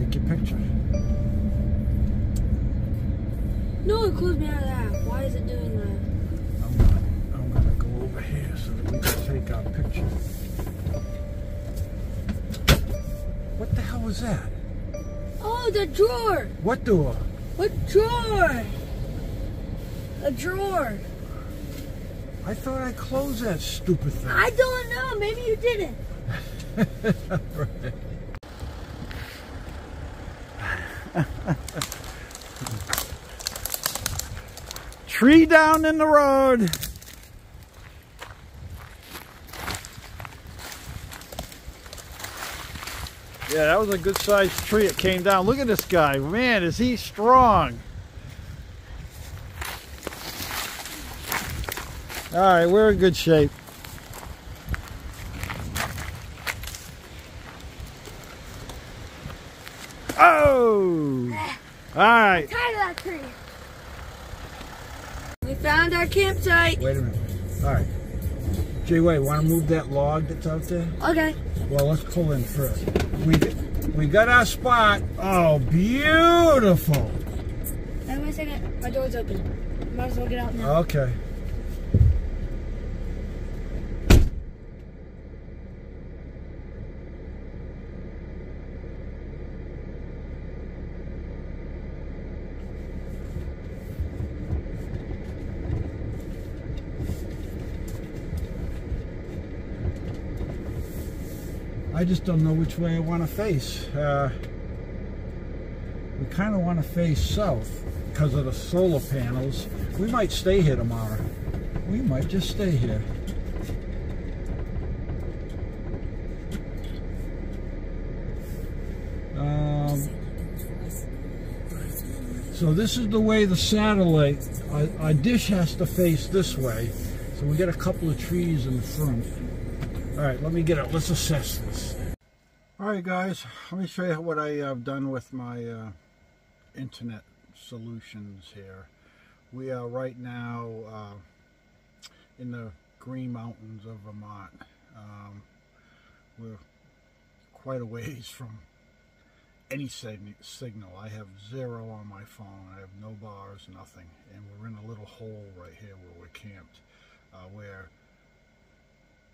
take your picture. No, it closed me out of that. Why is it doing that? I'm gonna go over here so that we can take our picture. What the hell was that? Oh, the drawer. What door? What drawer? A drawer. I thought I closed that stupid thing. I don't know. Maybe you didn't. Right. Tree down in the road. Yeah, that was a good sized tree. It came down. Look at this guy. Man, is he strong. All right, we're in good shape. Oh! All right. I'm tired of that tree. We found our campsite. Wait a minute. All right. Jay, wait, want to move that log that's out there? Okay. Well, let's pull in first. We got our spot. Oh, beautiful. Wait a second. My door's open. Might as well get out now. Okay. I just don't know which way I want to face. We kind of want to face south because of the solar panels. We might stay here tomorrow. We might just stay here. So this is the way the satellite, our dish has to face this way. So we got a couple of trees in the front. All right, let me get it. Let's assess this. All right, guys, let me show you what I have done with my internet solutions here. We are right now in the Green Mountains of Vermont. We're quite a ways from any signal. I have zero on my phone. I have no bars, nothing. And we're in a little hole right here where we're camped.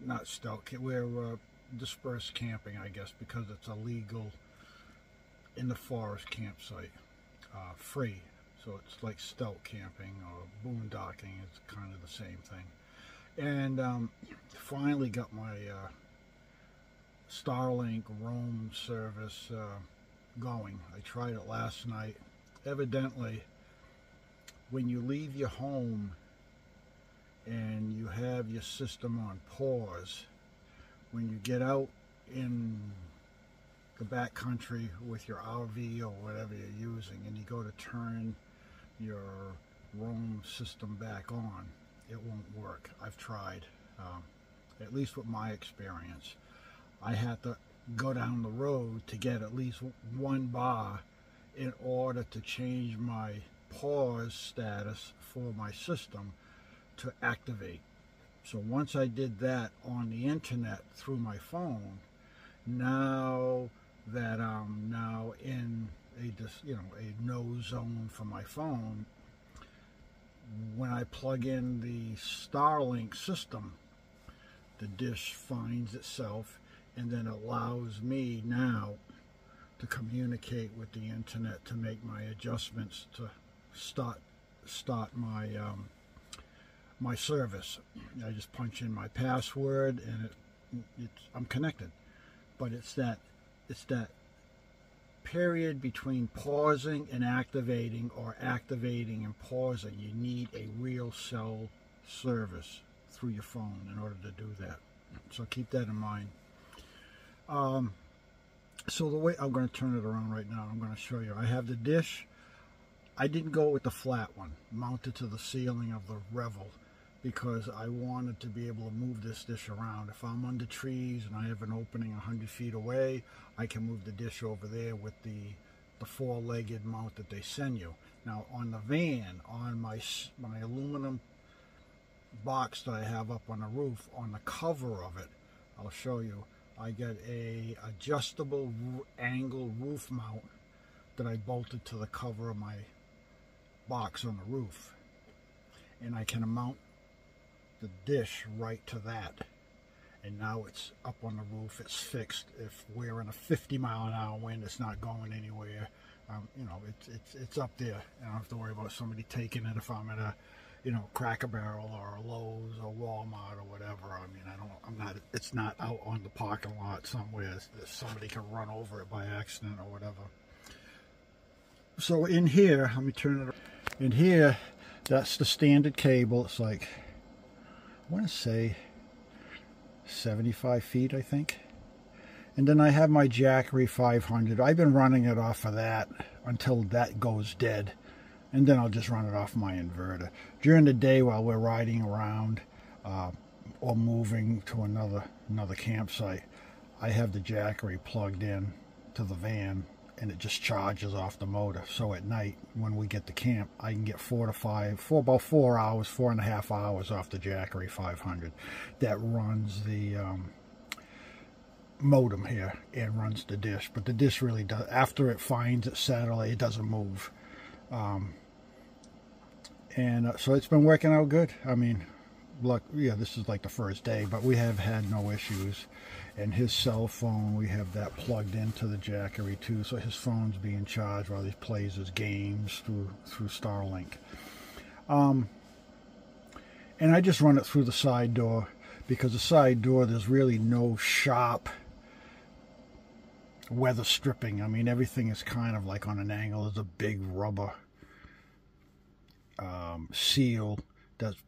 Not stealth, we're dispersed camping, I guess, because it's illegal in the forest campsite, free. So it's like stealth camping or boondocking. It's kind of the same thing. And finally got my Starlink roam service going. I tried it last night. Evidently, when you leave your home and you have your system on pause, when you get out in the back country with your RV or whatever you're using and you go to turn your roam system back on, it won't work. I've tried, at least with my experience. I had to go down the road to get at least one bar in order to change my pause status for my system to activate. So once I did that on the internet through my phone, now that I'm now in a no zone for my phone, when I plug in the Starlink system, the dish finds itself and then allows me now to communicate with the internet to make my adjustments to start my my service. I just punch in my password and I'm connected. But it's that period between pausing and activating, or activating and pausing. You need a real cell service through your phone in order to do that. So keep that in mind. So the way I'm going to turn it around right now, I'm going to show you. I have the dish. I didn't go with the flat one mounted to the ceiling of the Revel because I wanted to be able to move this dish around. If I'm under trees and I have an opening 100 feet away, I can move the dish over there with the four-legged mount that they send you. Now on the van, on my aluminum box that I have up on the roof, on the cover of it, I'll show you, I got a adjustable angle roof mount that I bolted to the cover of my box on the roof, and I can mount the dish right to that, and now it's up on the roof. It's fixed. If we're in a 50-mile-an-hour wind, it's not going anywhere. You know, it's up there. I don't have to worry about somebody taking it if I'm at a, you know, Cracker Barrel or a Lowe's or Walmart or whatever. I mean, it's not out on the parking lot somewhere that somebody can run over it by accident or whatever. So in here, let me turn it around. In here, that's the standard cable. It's like, I want to say 75 feet, I think. And then I have my Jackery 500. I've been running it off of that until that goes dead. And then I'll just run it off my inverter. During the day while we're riding around or moving to another campsite, I have the Jackery plugged in to the van, and it just charges off the motor. So at night when we get to camp, I can get about 4.5 hours off the Jackery 500. That runs the modem here and runs the dish, but the dish really does, after it finds its satellite, it doesn't move. So it's been working out good. I mean, look, yeah, this is like the first day, but we have had no issues. And his cell phone, we have that plugged into the Jackery too, so his phone's being charged while he plays his games through Starlink. And I just run it through the side door, because the side door, there's really no sharp weather stripping. I mean, everything is kind of like on an angle. There's a big rubber seal that's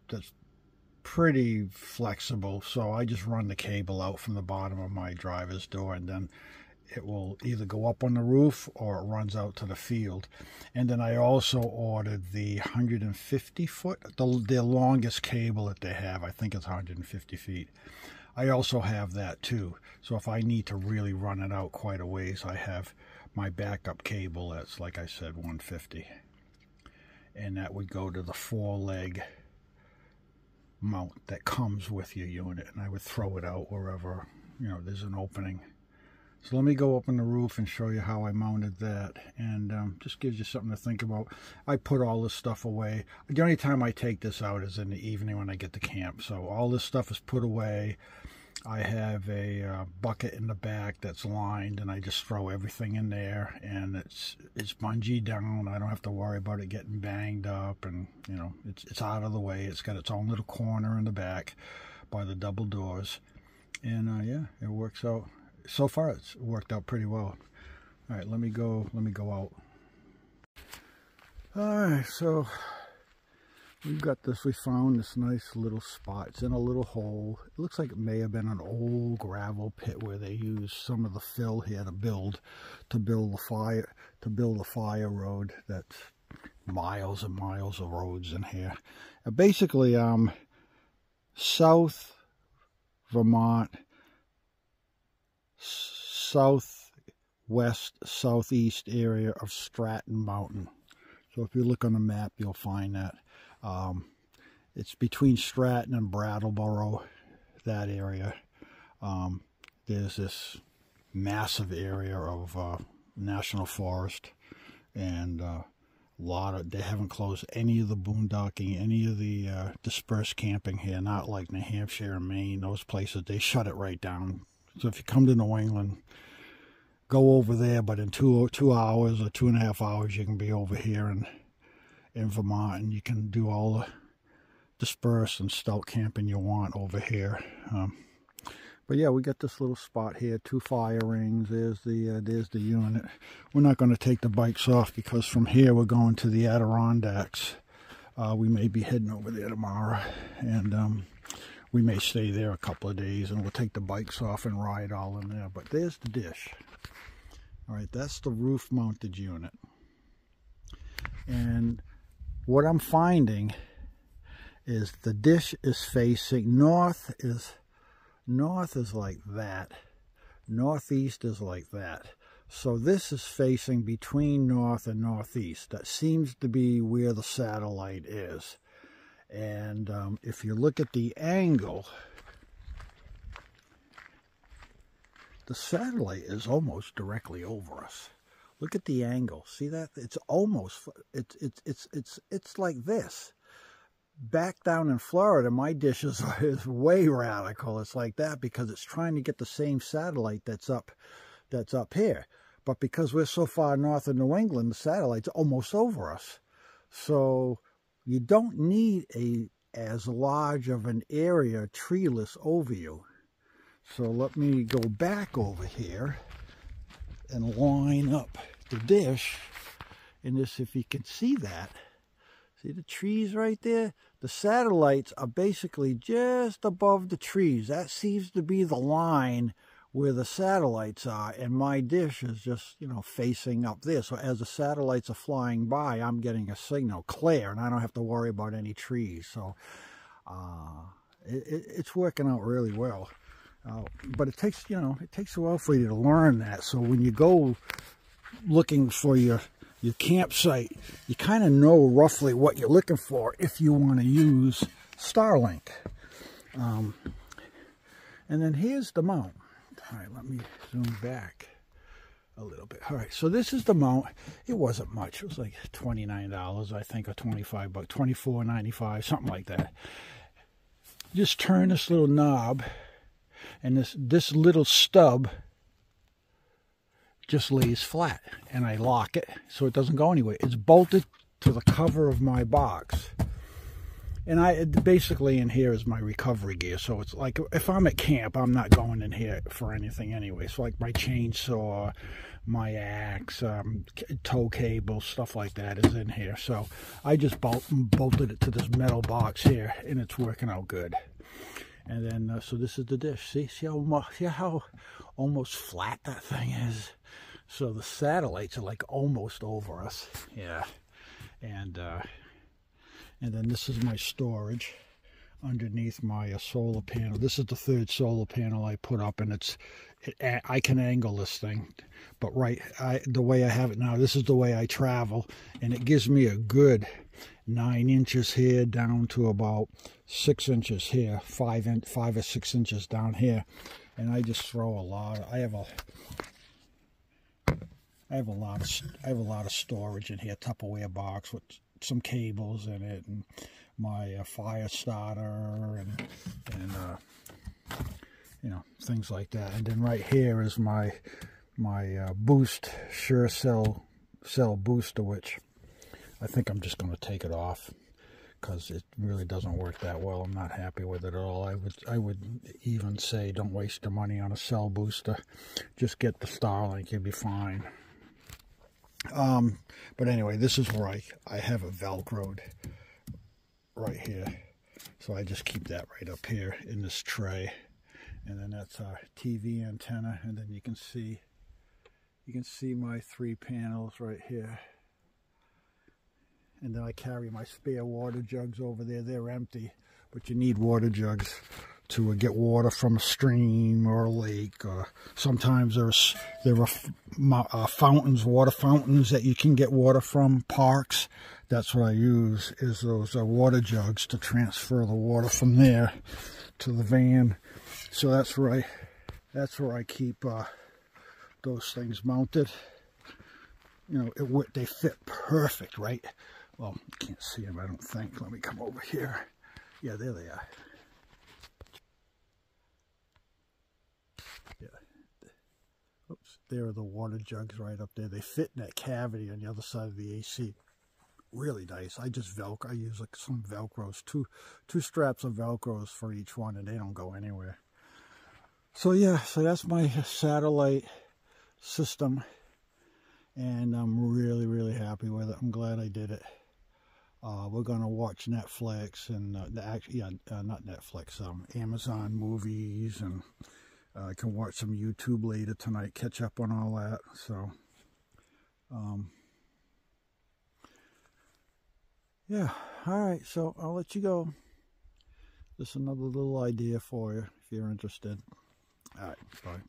pretty flexible, so I just run the cable out from the bottom of my driver's door, and then it will either go up on the roof or it runs out to the field. And then I also ordered the 150 foot, the longest cable that they have. I think it's 150 feet. I also have that too, so if I need to really run it out quite a ways, I have my backup cable that's, like I said, 150, and that would go to the 4-leg mount that comes with your unit, and I would throw it out wherever, you know, there's an opening. So let me go up on the roof and show you how I mounted that, and just gives you something to think about. I put all this stuff away. The only time I take this out is in the evening when I get to camp, so all this stuff is put away. I have a bucket in the back that's lined, and I just throw everything in there, and it's bungee down. I don't have to worry about it getting banged up, and you know, it's out of the way. It's got its own little corner in the back by the double doors, and yeah, it works out. So far, it's worked out pretty well. All right, let me go out. All right, so we've got this. We found this nice little spot. It's in a little hole. It looks like it may have been an old gravel pit where they used some of the fill here to build the fire road. That's miles and miles of roads in here. Basically, South Vermont, southwest, southeast area of Stratton Mountain. So if you look on the map, you'll find that. It's between Stratton and Brattleboro, that area. There's this massive area of national forest, and they haven't closed any of the boondocking, any of the dispersed camping here, not like New Hampshire and Maine, those places. They shut it right down. So if you come to New England, go over there, but in 2 hours or 2.5 hours, you can be over here in Vermont, and you can do all the dispersed and stout camping you want over here. But yeah, we got this little spot here, 2 fire rings. There's the unit. We're not going to take the bikes off, because from here we're going to the Adirondacks. We may be heading over there tomorrow, and we may stay there a couple of days, and we'll take the bikes off and ride all in there. But there's the dish. All right, that's the roof mounted unit. And what I'm finding is the dish is facing north is like that. Northeast is like that. So this is facing between north and northeast. That seems to be where the satellite is. And if you look at the angle, the satellite is almost directly over us. Look at the angle. See that? It's almost, it's like this. Back down in Florida, my dish is way radical. It's like that because it's trying to get the same satellite that's up here. But because we're so far north of New England, the satellite's almost over us. So you don't need as large of an area treeless over you. So let me go back over here and line up the dish. And this, if you can see that, see the trees right there? The satellites are basically just above the trees. That seems to be the line where the satellites are, and my dish is just, you know, facing up there. So as the satellites are flying by, I'm getting a signal clear, and I don't have to worry about any trees. So it's working out really well. But it takes, you know, it takes a while for you to learn that. So when you go looking for your campsite, you kind of know roughly what you're looking for if you want to use Starlink. And then here's the mount. All right, let me zoom back a little bit. All right, so this is the mount. It wasn't much. It was like $29, I think, or $25, $24.95, something like that. Just turn this little knob, and this little stub just lays flat, and I lock it so it doesn't go anywhere. It's bolted to the cover of my box, and basically in here is my recovery gear. So it's like if I'm at camp, I'm not going in here for anything anyway. So like my chainsaw, my axe, tow cable, stuff like that is in here. So I just bolted it to this metal box here, and it's working out good. And then so this is the dish. See how almost flat that thing is. So the satellites are like almost over us. Yeah. And then this is my storage underneath my solar panel. This is the third solar panel I put up, and I can angle this thing. But the way I have it now, this is the way I travel, and it gives me a good 9 inches here down to about 6 inches here, 5 or 6 inches down here. And I just throw a lot. I have a lot of storage in here, Tupperware box with some cables in it, and my fire starter, and you know, things like that. And then right here is my boost Sure Cell booster, which I think I'm just going to take it off because it really doesn't work that well. I'm not happy with it at all. I would even say don't waste your money on a cell booster. Just get the Starlink, you'll be fine. But anyway, this is where I have it Velcroed right here. So I just keep that right up here in this tray. And then that's our TV antenna. And then you can see my 3 panels right here. And then I carry my spare water jugs over there. They're empty, but you need water jugs to get water from a stream or a lake, or sometimes there are fountains, water fountains that you can get water from, parks. That's what I use, is those water jugs to transfer the water from there to the van. So that's where I keep those things mounted. You know, they fit perfect, right? Well, you can't see them, I don't think. Let me come over here. Yeah, there they are. Oops, there are the water jugs right up there. They fit in that cavity on the other side of the AC. Really nice. I use like some Velcros, two straps of Velcros for each one, and they don't go anywhere. So yeah, so that's my satellite system, and I'm really, really happy with it. I'm glad I did it. We're gonna watch Netflix and not Netflix, Amazon movies, and I can watch some YouTube later tonight, catch up on all that. So, yeah, all right, so I'll let you go. Just another little idea for you if you're interested. All right, bye.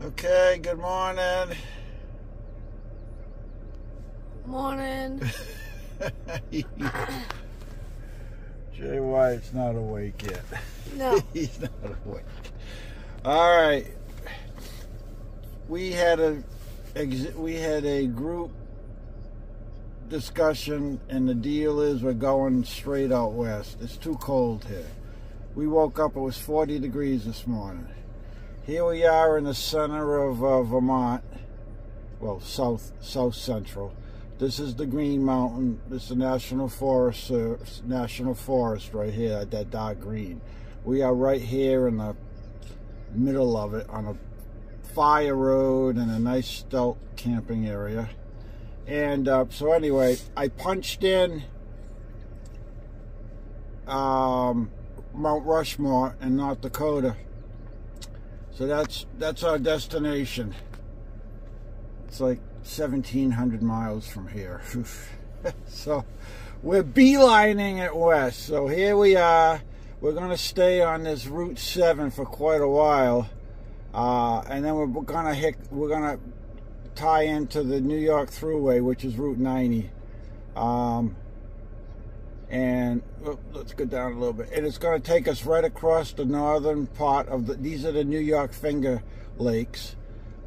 Okay, good morning. Morning. Jay White's not awake yet. No. He's not awake. All right. we had a group discussion, and the deal is we're going straight out west. It's too cold here. We woke up, it was 40 degrees this morning. Here we are in the center of Vermont, well, south central. This is the Green Mountain. This is the National Forest right here, that dark green. We are right here in the middle of it on a fire road and a nice stealth camping area. And so anyway, I punched in Mount Rushmore in North Dakota. So that's our destination. It's like 1,700 miles from here. So we're beelining it west. So here we are. We're going to stay on this Route 7 for quite a while, and then we're going to tie into the New York Thruway, which is Route 90. And let's go down a little bit. And it's going to take us right across the northern part of these are the New York Finger Lakes.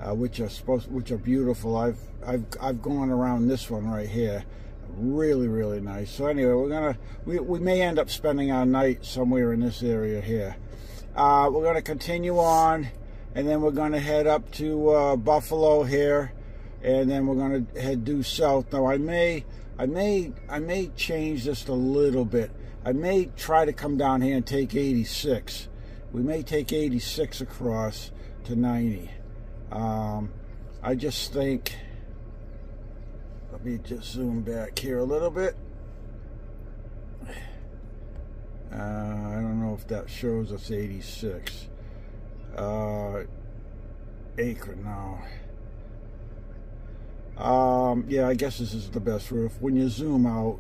Which are beautiful. I've gone around this one right here, really nice. So anyway, we may end up spending our night somewhere in this area here. We're gonna continue on, and then we're gonna head up to Buffalo here, and then we're gonna head due south. Now I may change this a little bit. I may try to come down here and take 86. We may take 86 across to 90. I just think, let me just zoom back here a little bit. I don't know if that shows us 86. Acre now. Yeah, I guess this is the best route. When you zoom out,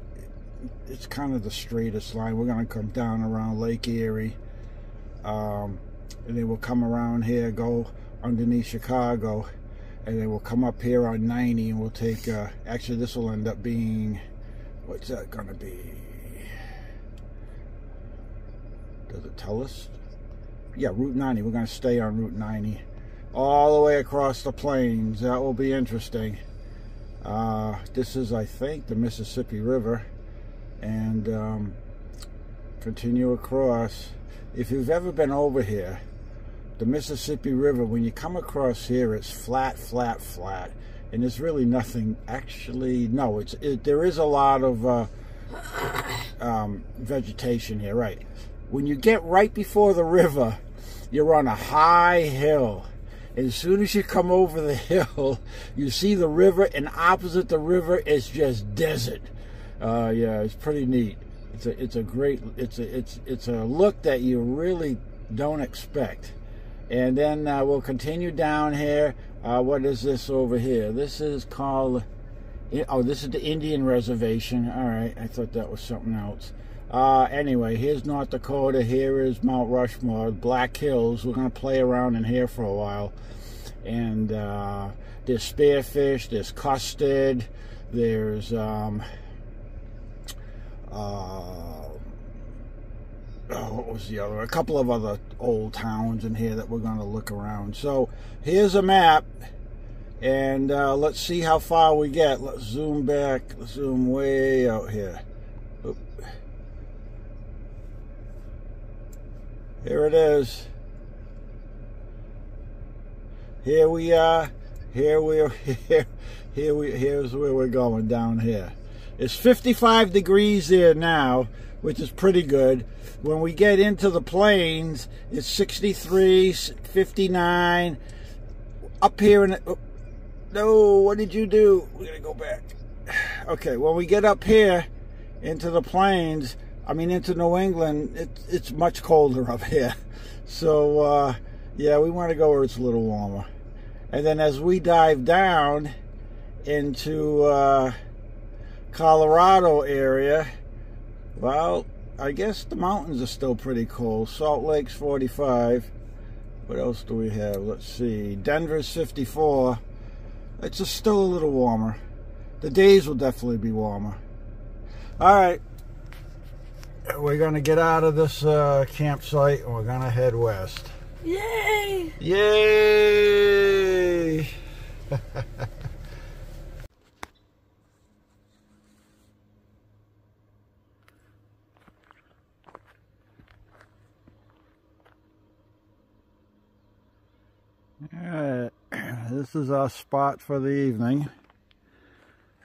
it's kind of the straightest line. We're going to come down around Lake Erie. And then we'll come around here, go underneath Chicago, and then we'll come up here on 90, and we'll take actually this will end up being, what's that gonna be? Does it tell us? Yeah, Route 90. We're gonna stay on Route 90 all the way across the plains. That will be interesting. This is, I think, the Mississippi River, and continue across. If you've ever been over here, the Mississippi River, when you come across here, it's flat, and there's really nothing. Actually, no, there is a lot of vegetation here, right? When you get right before the river, you're on a high hill, and as soon as you come over the hill, you see the river, and opposite the river is just desert. Yeah, it's pretty neat. It's a look that you really don't expect. And then we'll continue down here. What is this over here? This is called, oh, this is the Indian Reservation. All right, I thought that was something else. Anyway, here's North Dakota. Here is Mount Rushmore, Black Hills. We're going to play around in here for a while. And there's spearfish, there's custard, there's what was the other? A couple of other old towns in here that we're going to look around. So here's a map, and let's see how far we get. Let's zoom back. Let's zoom way out here. Oop. Here it is. Here we are. Here's where we're going, down here. It's 55 degrees there now, which is pretty good. When we get into the plains, it's 63, 59. Up here in the, oh, no, what did you do? We gotta go back. Okay, when we get up here into the plains, I mean into New England, it's much colder up here. So, yeah, we want to go where it's a little warmer. And then as we dive down into Colorado area, well, I guess the mountains are still pretty cold. Salt Lake's 45. What else do we have? Let's see. Denver's 54. It's just still a little warmer. The days will definitely be warmer. All right. We're going to get out of this campsite, and we're going to head west. Yay! Yay! this is our spot for the evening.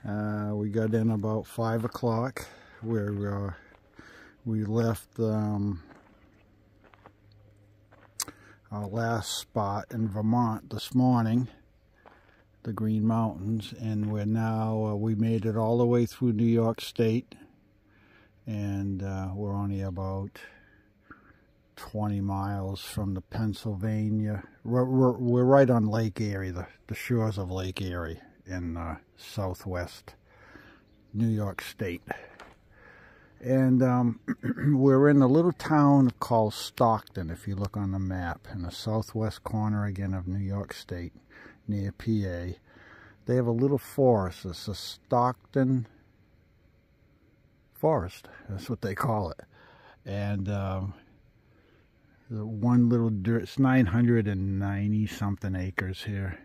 We got in about 5 o'clock, where we left our last spot in Vermont this morning, the Green Mountains, and we're now, we made it all the way through New York State, and we're only about 20 miles from the Pennsylvania. We're right on Lake Erie, the shores of Lake Erie in southwest New York State. And we're in a little town called Stockton, if you look on the map, in the southwest corner again of New York State, near PA. They have a little forest. It's a Stockton Forest. That's what they call it. And the one little dirt, it's 990 something acres here,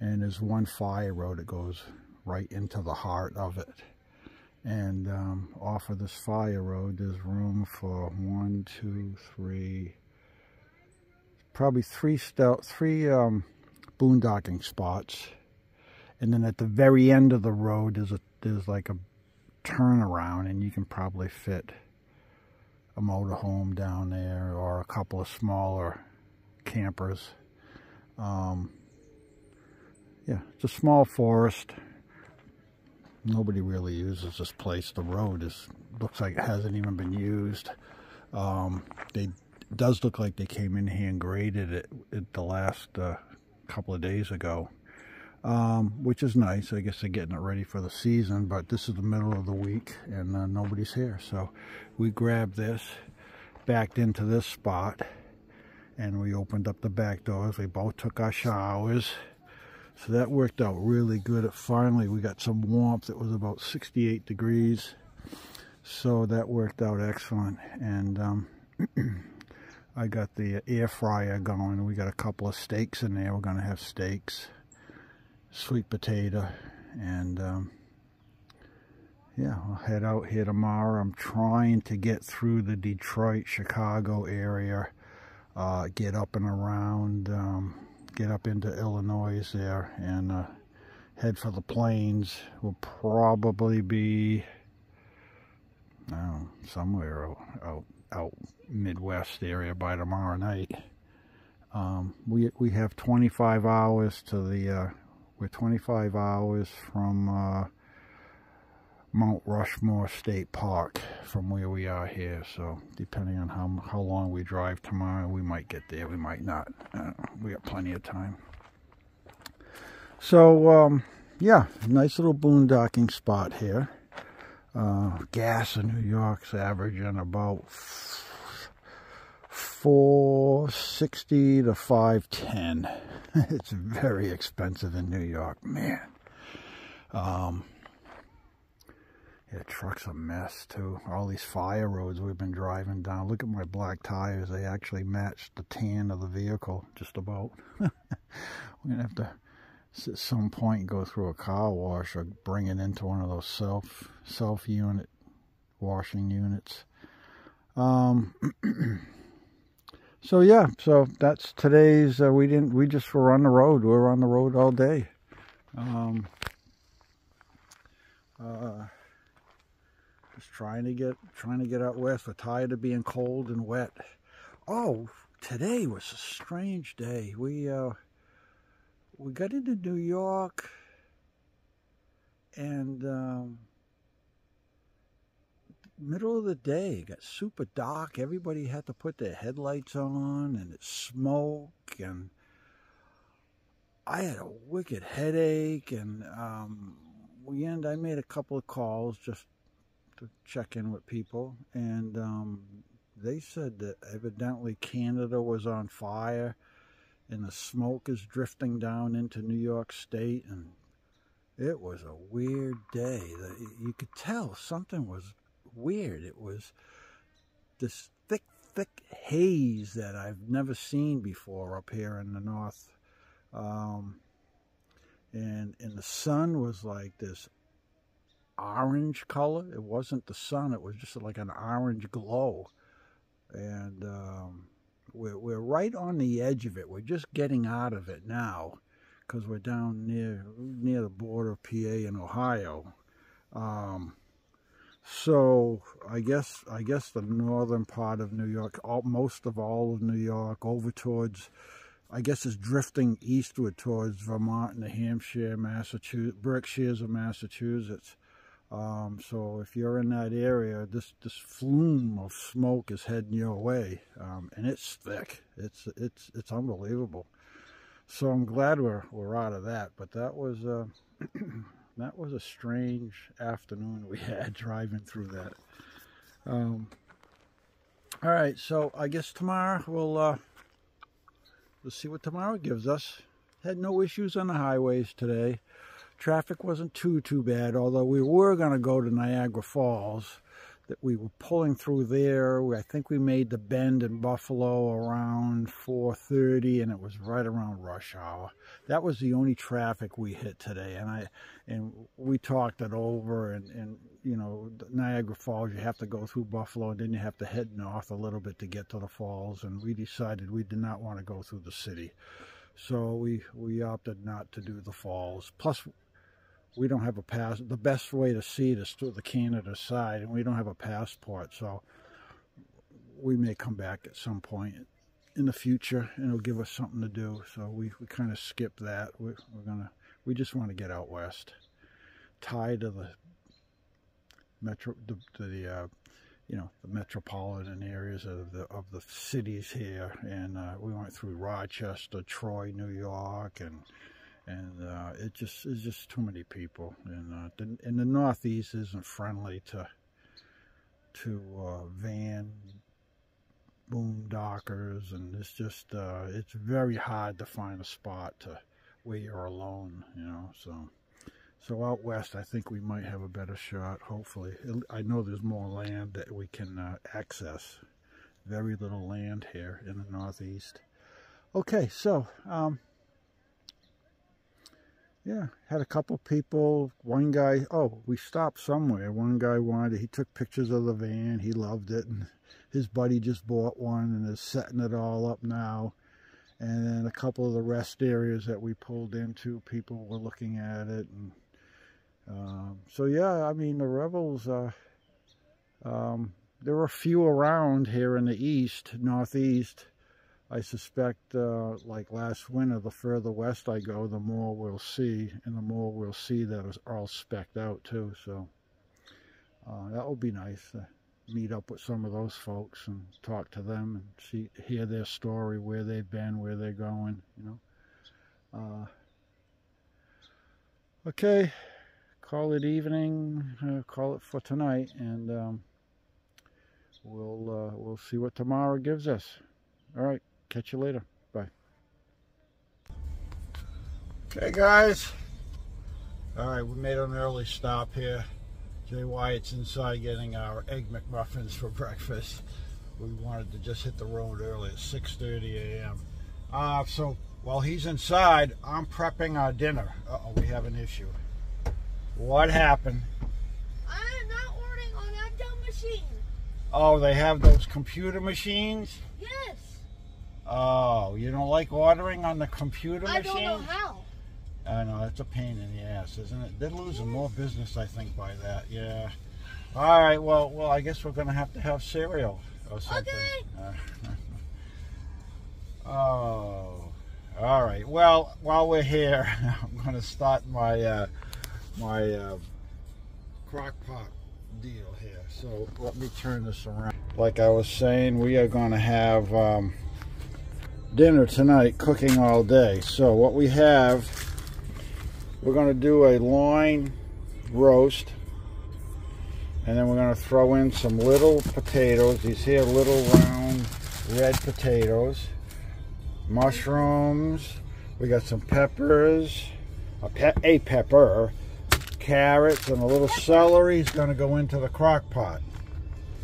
and there's one fire road that goes right into the heart of it. And off of this fire road there's room for probably three boondocking spots. And then at the very end of the road there's like a turnaround, and you can probably fit a motorhome down there or a couple of smaller campers. Yeah, it's a small forest. Nobody really uses this place. The road looks like it hasn't even been used. It does look like they came in here and graded it the last couple of days ago, which is nice. I guess they're getting it ready for the season, but this is the middle of the week and nobody's here. So we grabbed this, backed into this spot, and we opened up the back doors. We both took our showers. So that worked out really good. Finally, we got some warmth. It was about 68 degrees. So that worked out excellent. And I got the air fryer going. We got a couple of steaks in there. We're going to have steaks, sweet potato, and yeah, I'll head out here tomorrow. I'm trying to get through the Detroit, Chicago area, get up and around, get up into Illinois there, and head for the plains. We'll probably be, I don't know, somewhere out Midwest area by tomorrow night. We have 25 hours to the, we're 25 hours from Mount Rushmore State Park from where we are here. So depending on how long we drive tomorrow, we might get there, we might not. We got plenty of time. So yeah, nice little boondocking spot here. Gas in New York's averaging about $4.60 to $5.10. It's very expensive in New York, man. Yeah, truck's a mess too. All these fire roads we've been driving down. Look at my black tires. They actually match the tan of the vehicle, just about. We're gonna have to at some point go through a car wash or bring it into one of those self unit washing units. So yeah, so that's today's. We just were on the road. We were on the road all day. Just trying to get out west. We're tired of being cold and wet. Oh, today was a strange day. We got into New York, and middle of the day, it got super dark. Everybody had to put their headlights on, and it smoked, and I had a wicked headache, and I made a couple of calls just to check in with people, and they said that evidently Canada was on fire, and the smoke is drifting down into New York State, and it was a weird day. You could tell something was weird. It was this thick haze that I've never seen before up here in the north, and the sun was like this orange color. It wasn't the sun, it was just like an orange glow, and we're right on the edge of it. We're just getting out of it now, because we're down near the border of PA and Ohio. So I guess the northern part of New York, most of all of New York, over towards, I guess it's drifting eastward towards Vermont, New Hampshire, Massachusetts, Berkshires of Massachusetts. So if you're in that area, this flume of smoke is heading your way, and it's thick. It's unbelievable. So I'm glad we're out of that. But that was that was a strange afternoon we had driving through that. All right, so I guess tomorrow we'll see what tomorrow gives us. Had no issues on the highways today. Traffic wasn't too bad, although we were going to go to Niagara Falls. That we were pulling through there. I think we made the bend in Buffalo around 4:30, and it was right around rush hour. That was the only traffic we hit today, and we talked it over. And you know, Niagara Falls, you have to go through Buffalo, and then you have to head north a little bit to get to the falls. And we decided we did not want to go through the city, so we opted not to do the falls. Plus, we don't have a pass. The best way to see it is through the Canada side, and we don't have a passport, so we may come back at some point in the future, and it'll give us something to do. So we kind of skipped that. We just want to get out west, tied to the metro, you know, the metropolitan areas of the cities here, and we went through Rochester, Troy, New York, and it's just too many people, and the Northeast isn't friendly to van boondockers, and it's just it's very hard to find a spot where you're alone, you know. So out west, I think we might have a better shot. Hopefully, I know there's more land that we can access. Very little land here in the Northeast. Okay, so yeah, had a couple people. One guy, oh, we stopped somewhere. One guy he took pictures of the van. He loved it, and his buddy just bought one and is setting it all up now. And then a couple of the rest areas that we pulled into, people were looking at it. And so yeah, I mean, the Revels, there were a few around here in the northeast. I suspect, like last winter, the further west I go, the more we'll see, and the more we'll see that is all specced out too. So that will be nice to meet up with some of those folks and talk to them and hear their story, where they've been, where they're going, you know. Okay, call it evening, call it for tonight, and we'll see what tomorrow gives us. All right. Catch you later. Bye. Okay, guys. All right, we made an early stop here. Jay Wyatt's inside getting our Egg McMuffins for breakfast. We wanted to just hit the road early at 6:30 a.m. So while he's inside, I'm prepping our dinner. Uh-oh, we have an issue. What happened? I'm not ordering on that dumb machine. Oh, they have those computer machines? Yes. Oh, you don't like ordering on the computer machine? I don't know how. I know, that's a pain in the ass, isn't it? They're losing more business, I think, by that. Yeah. All right, well, I guess we're going to have cereal or something. Okay. Oh, all right. Well, while we're here, I'm going to start my crock pot deal here. So let me turn this around. Like I was saying, we are going to have dinner tonight, cooking all day. So what we have, we're going to do a loin roast, and then we're going to throw in some little potatoes, these here little round red potatoes, mushrooms, we got some peppers, a pepper, carrots, and a little celery is going to go into the crock pot.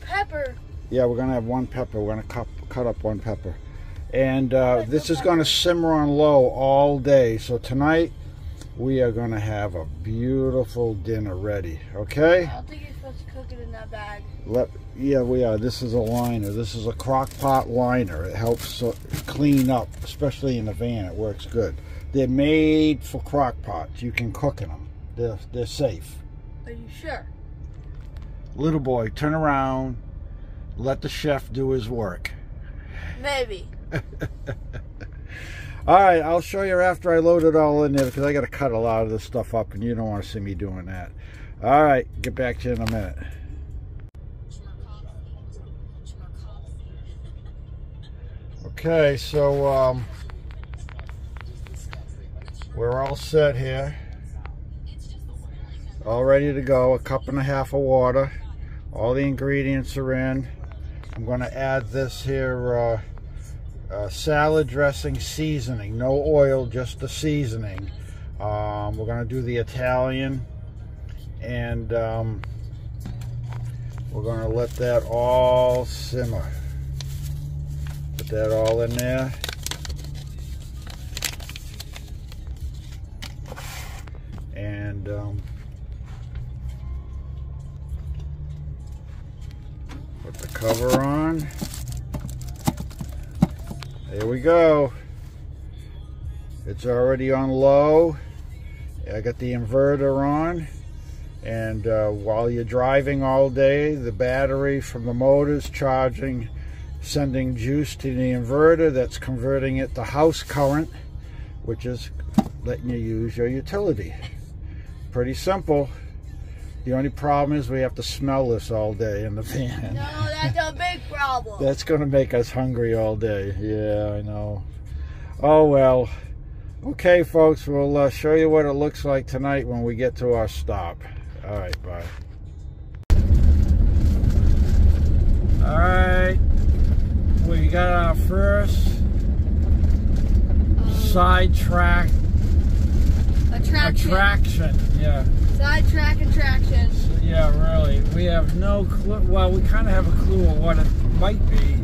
Pepper? Yeah, we're going to have one pepper. We're going to cut up one pepper. And this is going to simmer on low all day. So tonight we are going to have a beautiful dinner ready. Okay? I don't think you're supposed to cook it in that bag. Yeah, we are. This is a liner. This is a crock pot liner. It helps clean up, especially in the van. It works good. They're made for crock pots. You can cook in them. They're safe. Are you sure? Little boy, turn around. Let the chef do his work. Maybe. All right, I'll show you after I load it all in there because I got to cut a lot of this stuff up and you don't want to see me doing that. All right, get back to you in a minute. Okay, so we're all set here. All ready to go. 1.5 cups of water. All the ingredients are in. I'm going to add this here salad dressing seasoning. No oil, just the seasoning. We're going to do the Italian. And we're going to let that all simmer. Put that all in there. And put the cover on. There we go. It's already on low. I got the inverter on. And while you're driving all day, the battery from the motor's charging, sending juice to the inverter that's converting it to house current, which is letting you use your utility. Pretty simple. The only problem is we have to smell this all day in the van. No, that's a big problem. That's going to make us hungry all day. Yeah, I know. Oh, well. Okay, folks, we'll show you what it looks like tonight when we get to our stop. All right, bye. All right. We got our first sidetrack attraction. Yeah. Sidetrack attraction. Yeah, really. We have no clue. Well, we kind of have a clue of what it might be.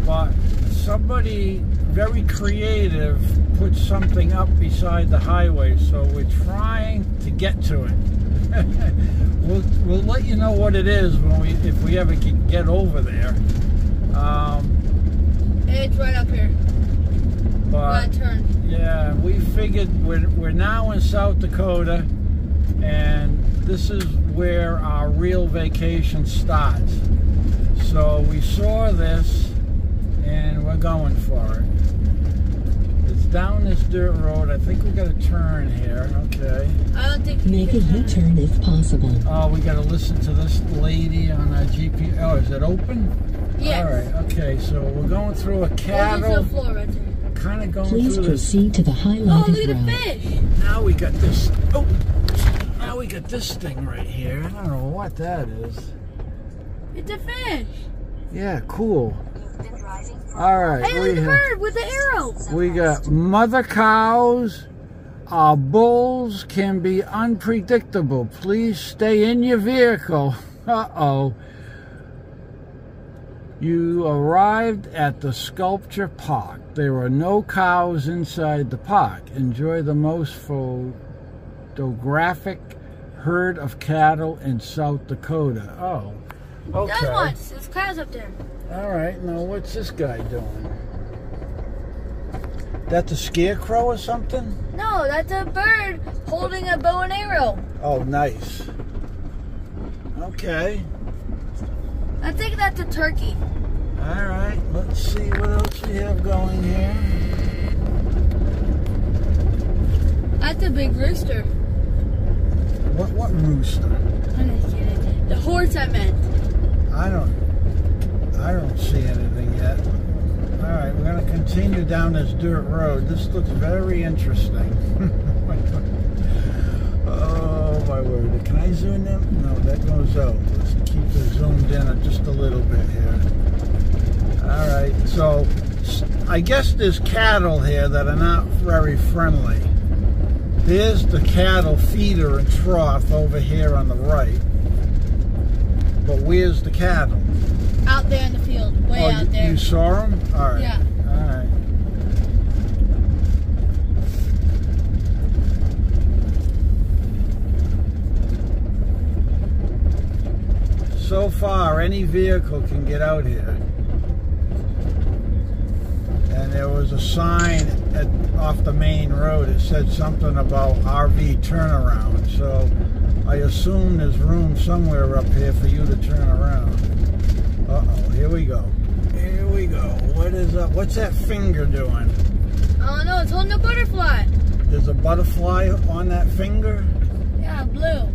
But somebody very creative put something up beside the highway, so we're trying to get to it. We'll let you know what it is when if we ever can get over there. It's right up here. But turn. Yeah, we figured we're now in South Dakota, and this is where our real vacation starts. So we saw this, and we're going for it. It's down this dirt road. I think we got to turn here. Okay. I don't think make a U-turn if possible. Oh, we got to listen to this lady on our GPS. Oh, is it open? Yes. All right. Okay, so we're going through a cattle. Oh, the floor right there. Kind of going Please through proceed to the highlighted Oh, look at the route. fish. Now we got this. Oh, now we got this thing right here. I don't know what that is. It's a fish. Yeah, cool. All right. Hey, look at the bird with the arrow. We got mother cows. Our bulls can be unpredictable. Please stay in your vehicle. Uh-oh. You arrived at the sculpture park. There are no cows inside the park. Enjoy the most photographic herd of cattle in South Dakota. Oh, okay. There's cows up there. All right, now what's this guy doing? That's a scarecrow or something? No, that's a bird holding a bow and arrow. Oh, nice. Okay. I think that's a turkey. All right, let's see what else we have going here. That's a big rooster. What rooster? I'm just kidding. The horse I meant. I don't see anything yet. All right, we're going to continue down this dirt road. This looks very interesting. Oh my word! Can I zoom in? No, that goes out. Let's keep it zoomed in just a little bit here. All right, so I guess there's cattle here that are not very friendly. There's the cattle feeder and trough over here on the right. But where's the cattle? Out there in the field, way out there. You saw them? All right. Yeah. All right. So far, any vehicle can get out here. And there was a sign off the main road. It said something about RV turnaround. So I assume there's room somewhere up here for you to turn around. Uh-oh, here we go. Here we go. What is up? What's that finger doing? Oh no, it's holding a butterfly. There's a butterfly on that finger? Yeah, blue.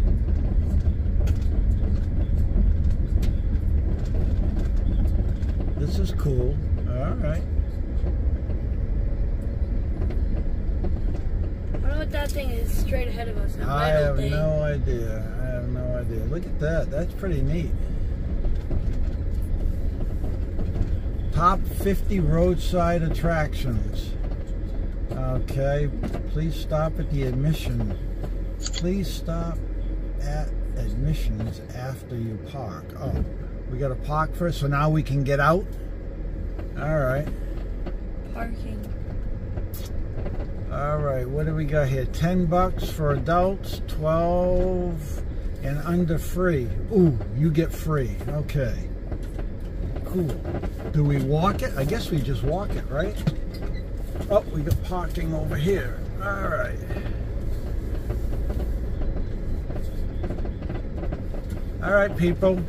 This is cool. All right. I don't know what that thing is straight ahead of us. That I metal have thing. no idea. I have no idea. Look at that. That's pretty neat. Top 50 roadside attractions. Okay. Please stop at the admission. Please stop at admissions after you park. Oh, we got to park first, so now we can get out? All right. Parking. All right, what do we got here? 10 bucks for adults, 12 and under free. Ooh, you get free. Okay. Cool. Do we walk it? I guess we just walk it, right? Oh, we got parking over here. All right. All right, people.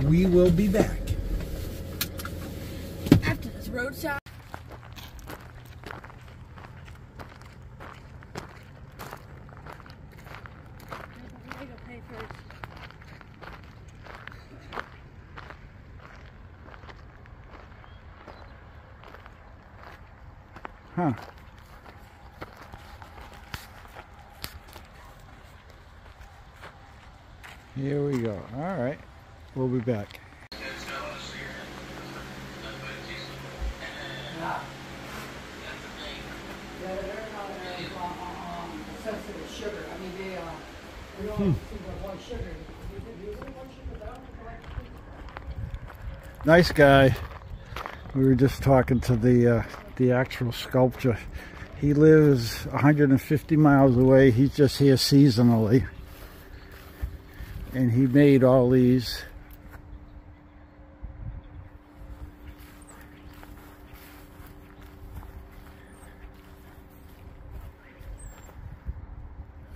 We will be back. After this roadside. Pay first. Huh. Here we go. All right. We'll be back. Nice guy. We were just talking to the actual sculptor. He lives 150 miles away. He's just here seasonally. And he made all these.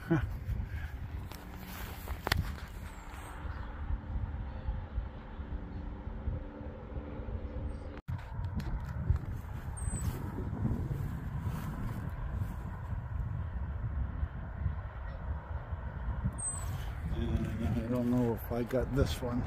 Huh. I don't know if I got this one.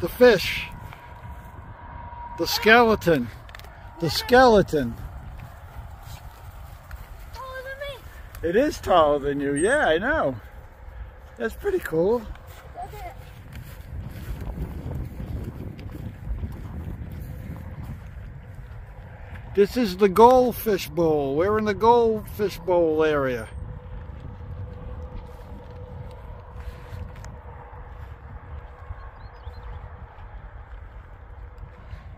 The fish. The skeleton. The skeleton. Taller than me. It is taller than you. Yeah, I know. That's pretty cool. Look at it. This is the goldfish bowl. We're in the goldfish bowl area.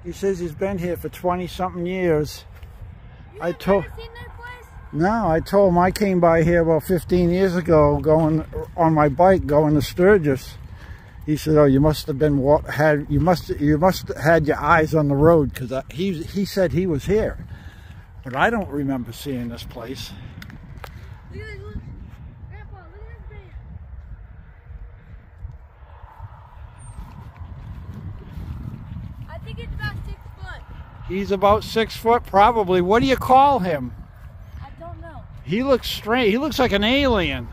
He says he's been here for 20-something years. You I told. never seen that place? No, I told him I came by here about 15 years ago, going on my bike, going to Sturgis. He said, "Oh, you must have been you must have had your eyes on the road," because he said he was here, but I don't remember seeing this place. Look at this, look. Grandpa, look at this man. I think it's about 6 foot. He's about 6 foot, probably. What do you call him? I don't know. He looks strange. He looks like an alien.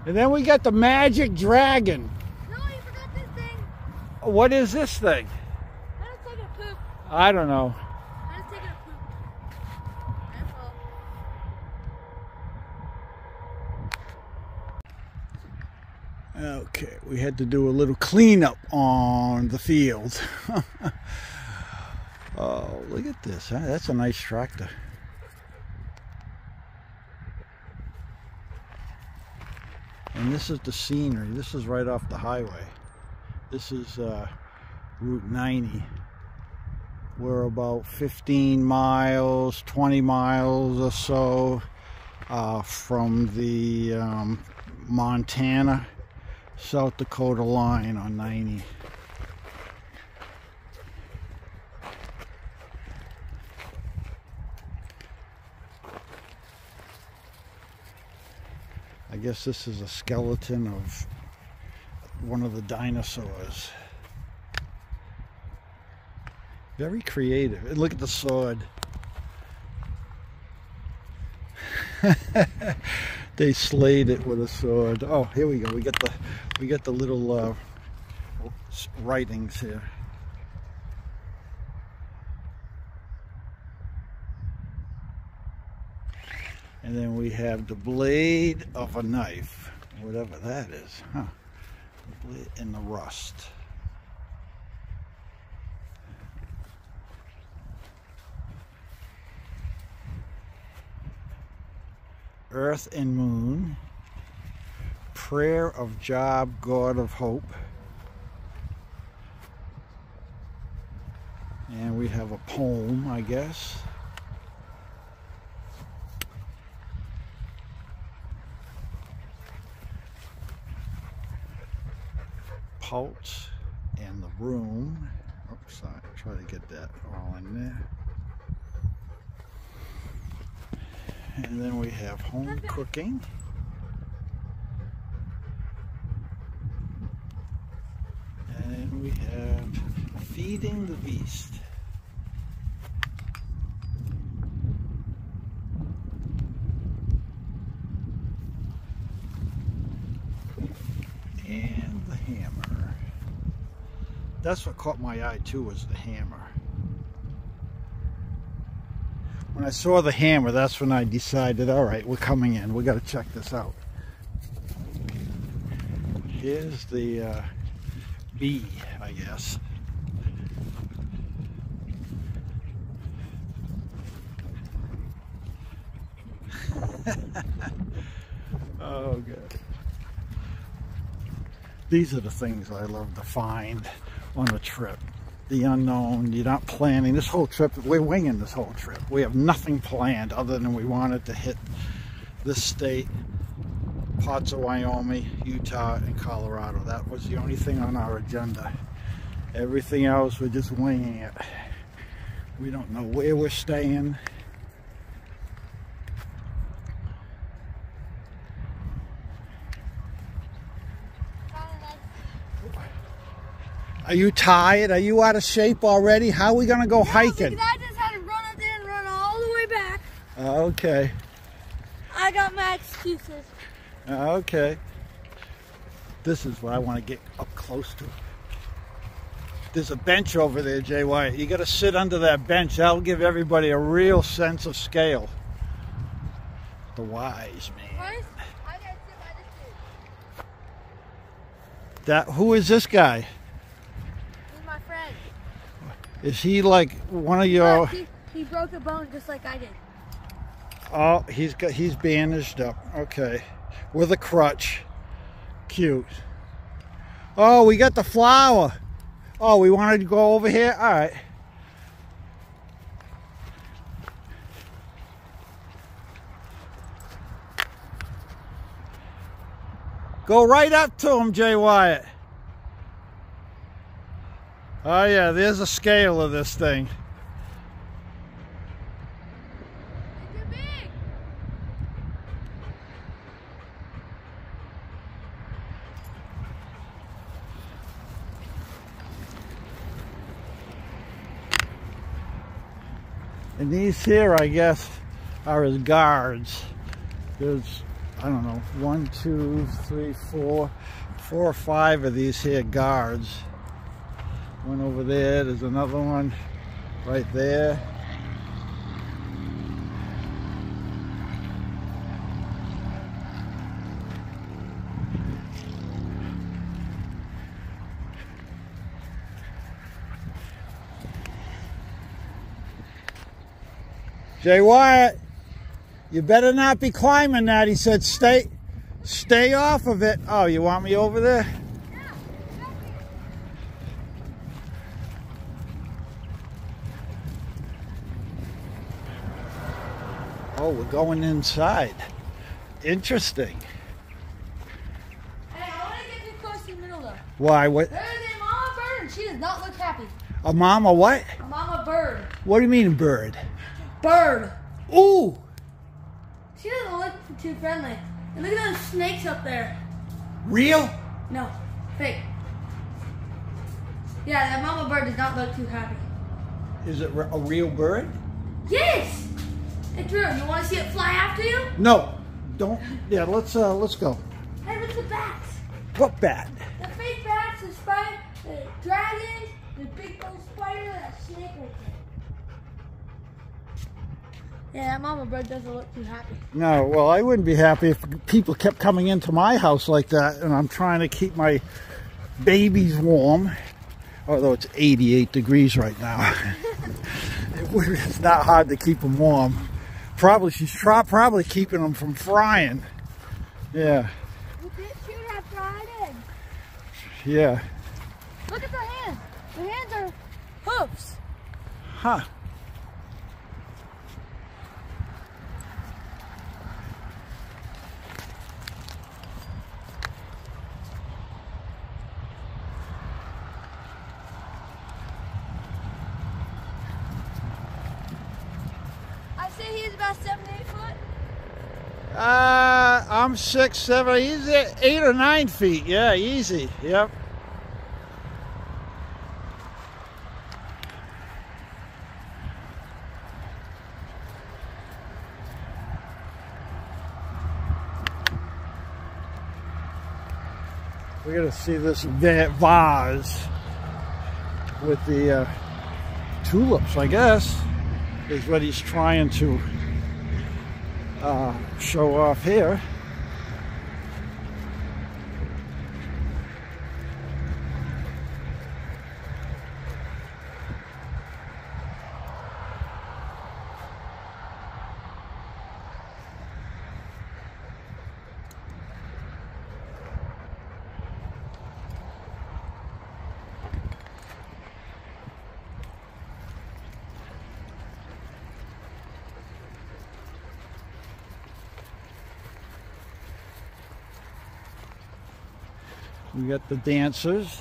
And then we got the magic dragon. No, you forgot this thing. What is this thing? I just taking a poop. I don't know. I just taking a poop. That's all. Okay, we had to do a little cleanup on the field. Oh, look at this. Huh? That's a nice tractor. And this is the scenery. This is right off the highway. This is Route 90. We're about 15 miles, 20 miles or so from the Montana, South Dakota line on 90. I guess this is a skeleton of one of the dinosaurs. Very creative. And look at the sword. They slayed it with a sword. Oh, here we go. We get the little writings here. And then we have the blade of a knife, whatever that is, huh? The blade in the rust. Earth and Moon, Prayer of Job, God of Hope. And we have a poem, I guess. Pulse and the Room. Oops, I try to get that all in there. And then we have home cooking. And we have feeding the beast. And the hammer. That's what caught my eye too, was the hammer. When I saw the hammer, that's when I decided, all right, we're coming in. We got to check this out. Here's the bee, I guess. Oh, good. These are the things I love to find on a trip. The unknown, you're not planning. This whole trip, we're winging this whole trip. We have nothing planned other than we wanted to hit this state, parts of Wyoming, Utah, and Colorado. That was the only thing on our agenda. Everything else, we're just winging it. We don't know where we're staying. Are you tired? Are you out of shape already? How are we going to go hiking? Because I just had to run up there and run all the way back. Okay. I got my excuses. Okay. This is what I want to get up close to. There's a bench over there, Jay Wyatt. You got to sit under that bench. That'll give everybody a real sense of scale. The wise man. First, I got to sit by this dude. That, who is this guy? He's my friend. Is he like one of your... Look, he broke a bone just like I did. Oh, he's bandaged up. Okay. With a crutch. Cute. Oh, we got the flower. Oh, we wanted to go over here? All right. Go right up to him, Jay Wyatt. Oh yeah, there's a scale of this thing. It's big. And these here, I guess, are his guards. There's, I don't know, 1, 2, 3, 4 or 5 of these here guards. One over there, there's another one right there. Jay Wyatt, you better not be climbing that. He said stay off of it. Oh, you want me over there? Oh, we're going inside. Interesting. Hey, I want to get too close to the middle though. Why? What? There's a mama bird and she does not look happy. A mama what? A mama bird. What do you mean bird? Bird. Ooh! She doesn't look too friendly. And look at those snakes up there. Real? No, fake. Yeah, that mama bird does not look too happy. Is it a real bird? Yes! It's real. You want to see it fly after you? No. Don't. Yeah, let's go. Hey, look at the bats. What bat? The fake bats, the spider, the dragons, the big old spider, that snake right there. Yeah, that mama bird doesn't look too happy. No, well, I wouldn't be happy if people kept coming into my house like that, and I'm trying to keep my babies warm, although it's 88 degrees right now. It's not hard to keep them warm. Probably, she's probably keeping them from frying. Yeah. Well, this should have fried eggs. Yeah. Look at their hands. Their hands are hoofs. Huh. I say he's about 7 to 8 foot. I'm 6, 7. He's 8 or 9 feet. Yeah, easy. Yep. We're gonna see this vase with the tulips, I guess, is what he's trying to show off here. We got the dancers,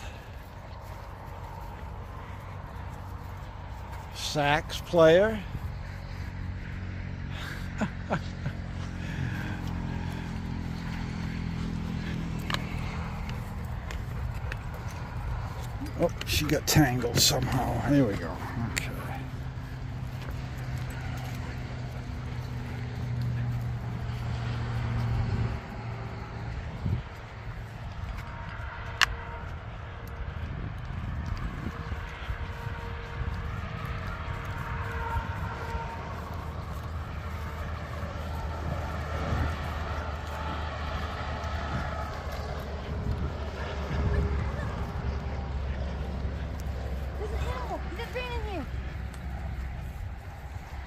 sax player, oh, she got tangled somehow. Here we go. Okay.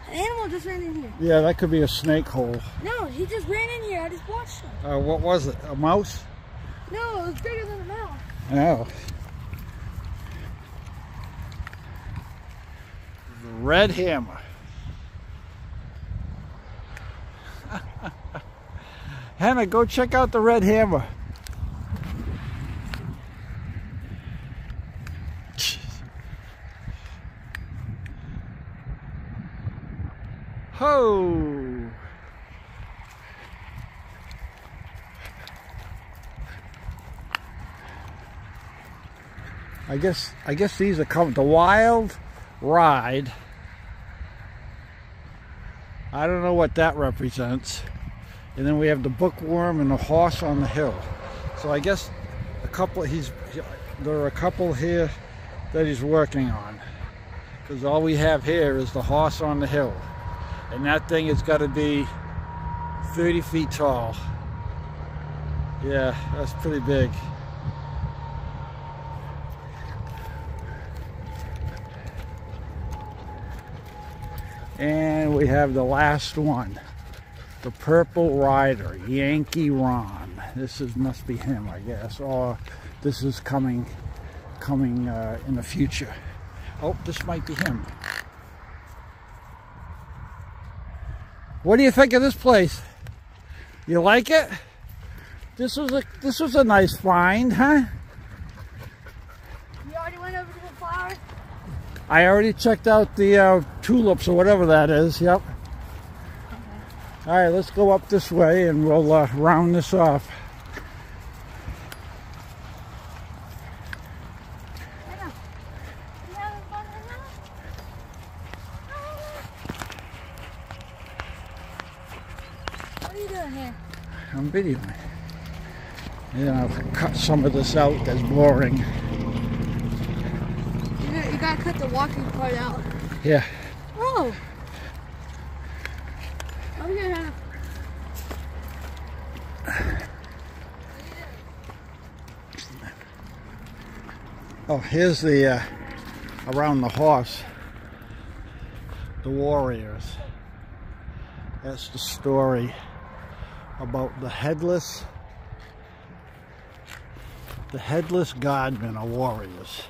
An animal just ran in here. Yeah, that could be a snake hole. No, he just ran in here. I just watched him. What was it? A mouse? No, it was bigger than a mouse. Oh. Red hammer. Hannah, go check out the red hammer. Ho! I guess these are coming. The wild ride. I don't know what that represents. And then we have the bookworm and the horse on the hill. So I guess a couple. There are a couple here that he's working on. Because all we have here is the horse on the hill. And that thing has got to be 30 feet tall. Yeah, that's pretty big. And we have the last one. The Purple Rider, Yankee Ron. Must be him, I guess. Or this is coming in the future. Oh, this might be him. What do you think of this place? You like it? This was a nice find, huh? You already went over to the flowers? I already checked out the tulips or whatever that is. Yep. Okay. All right, let's go up this way and we'll round this off. You having fun right now? What are you doing here? I'm videoing. Yeah, I'll cut some of this out that's boring. You gotta cut the walking part out. Yeah. Oh! I'm gonna have... Oh, here's the around the horse. The warriors. That's the story about the headless guardmen or warriors.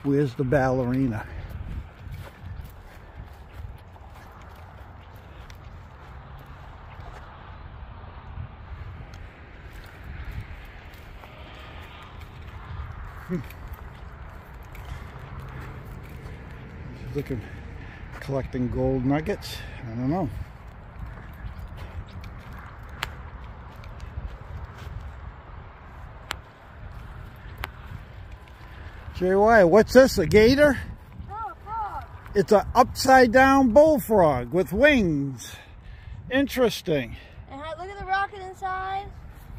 Where's the ballerina? She's looking, collecting gold nuggets. I don't know. JY, what's this? A gator? Oh, frog! It's an upside down bullfrog with wings. Interesting. And look at the rocket inside.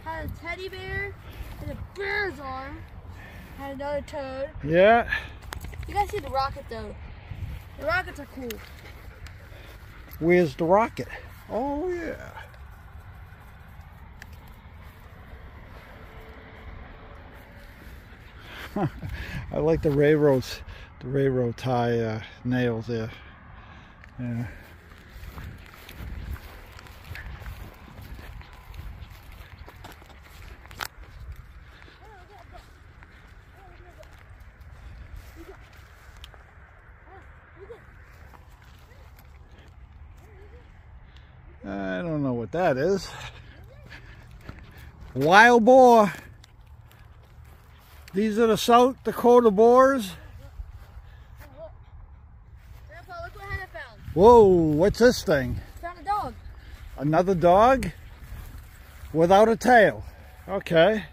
Had a teddy bear. Had a bear's arm. Had another toad. Yeah. You guys see the rocket though. The rockets are cool. Where's the rocket? Oh yeah. I like the railroad tie nails there. Yeah. I don't know what that is. Wild boar. These are the South Dakota boars. Grandpa, look what Hannah found. Whoa, what's this thing? Found a dog. Another dog? Without a tail. Okay.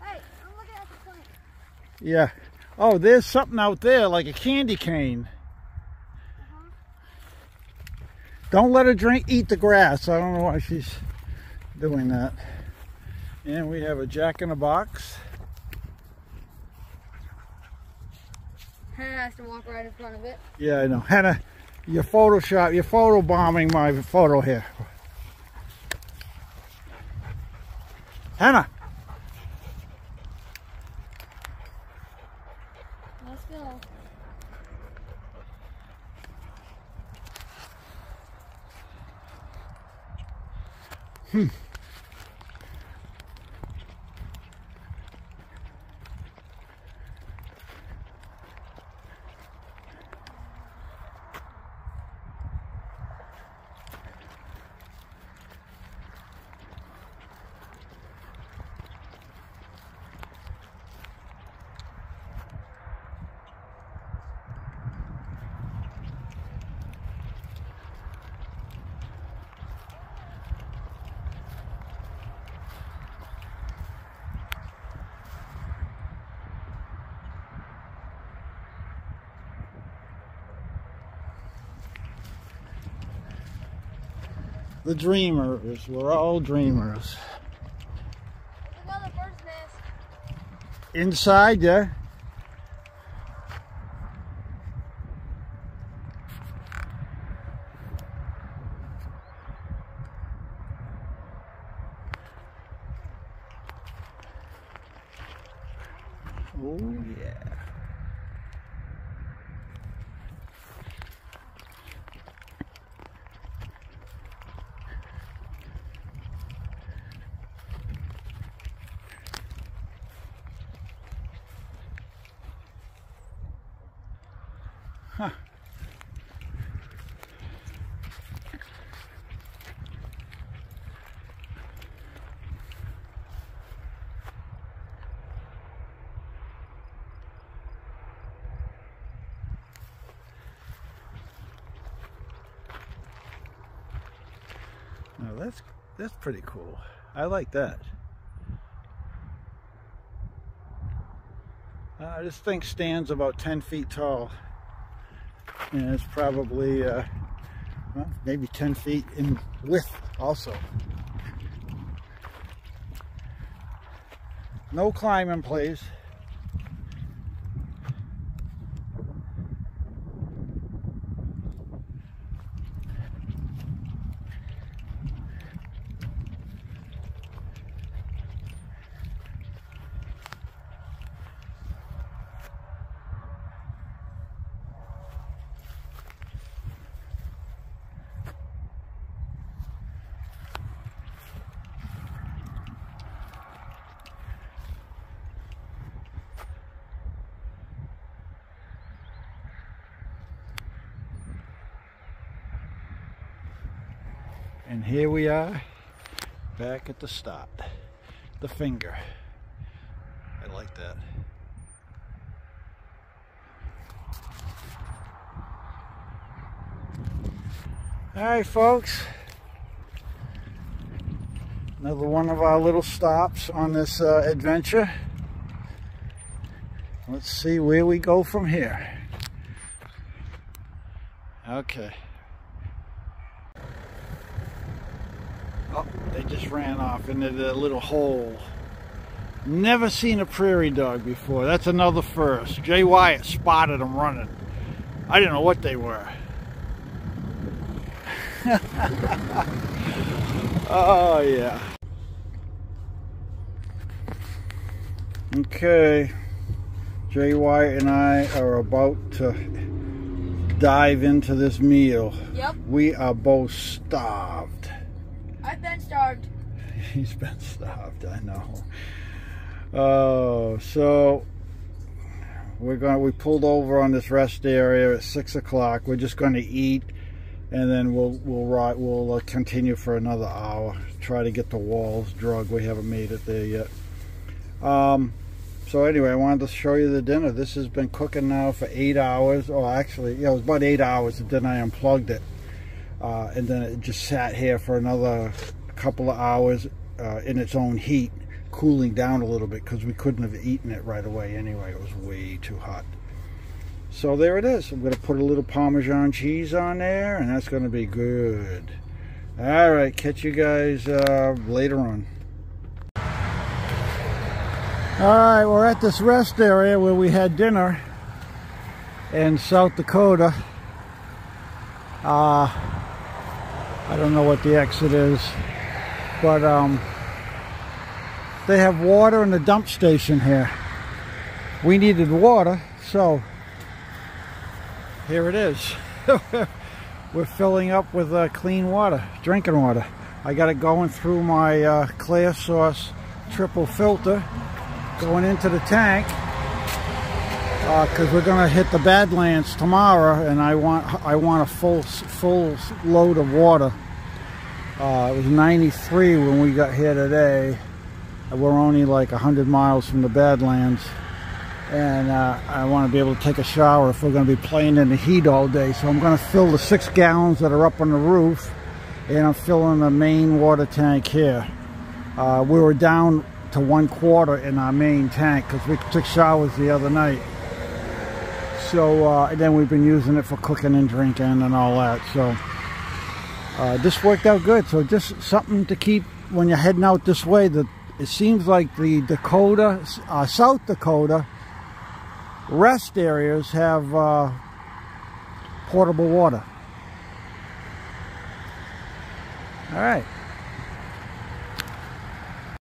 Hey, I'm looking at the plant. Yeah. Oh, there's something out there like a candy cane. Don't let her eat the grass. I don't know why she's doing that. And we have a jack-in-the-box. Hannah has to walk right in front of it. Yeah, I know. Hannah, you're photo bombing my photo here. Hannah. Let's go. The dreamers. We're all dreamers. There's another bird's nest. Inside, yeah. Oh yeah. that's pretty cool. I like that. This thing stands about 10 feet tall, and it's probably well, maybe 10 feet in width also. No climbing, please. And here we are, back at the start. The finger. I like that. Alright folks, another one of our little stops on this adventure. Let's see where we go from here. Okay. Oh, they just ran off into the little hole. Never seen a prairie dog before. That's another first. Jay Wyatt spotted them running. I didn't know what they were. Oh yeah. Okay. Jay Wyatt and I are about to dive into this meal. Yep. We are both starved. I've been starved. He's been starved, I know. Oh, so we pulled over on this rest area at 6 o'clock. We're just going to eat, and then we'll continue for another hour. Try to get the walls drug. We haven't made it there yet. So anyway, I wanted to show you the dinner. This has been cooking now for 8 hours. Oh, actually, yeah, it was about 8 hours, and then I unplugged it. And then it just sat here for another couple of hours in its own heat, cooling down a little bit, because we couldn't have eaten it right away anyway. It was way too hot. So there it is. I'm going to put a little Parmesan cheese on there, and that's going to be good. All right, catch you guys later on. All right, we're at this rest area where we had dinner in South Dakota. I don't know what the exit is, but they have water in the dump station here. We needed water, so here it is. We're filling up with clean water, drinking water. I got it going through my Clear Source triple filter, going into the tank, because we're gonna hit the Badlands tomorrow, and I want a full load of water. It was 93 when we got here today. We're only like 100 miles from the Badlands, and I want to be able to take a shower if we're going to be playing in the heat all day. So I'm going to fill the 6 gallons that are up on the roof, and I'm filling the main water tank here. We were down to 1/4 in our main tank because we took showers the other night. So and then we've been using it for cooking and drinking and all that. So this worked out good. So just something to keep when you're heading out this way. It seems like the South Dakota rest areas have portable water. All right.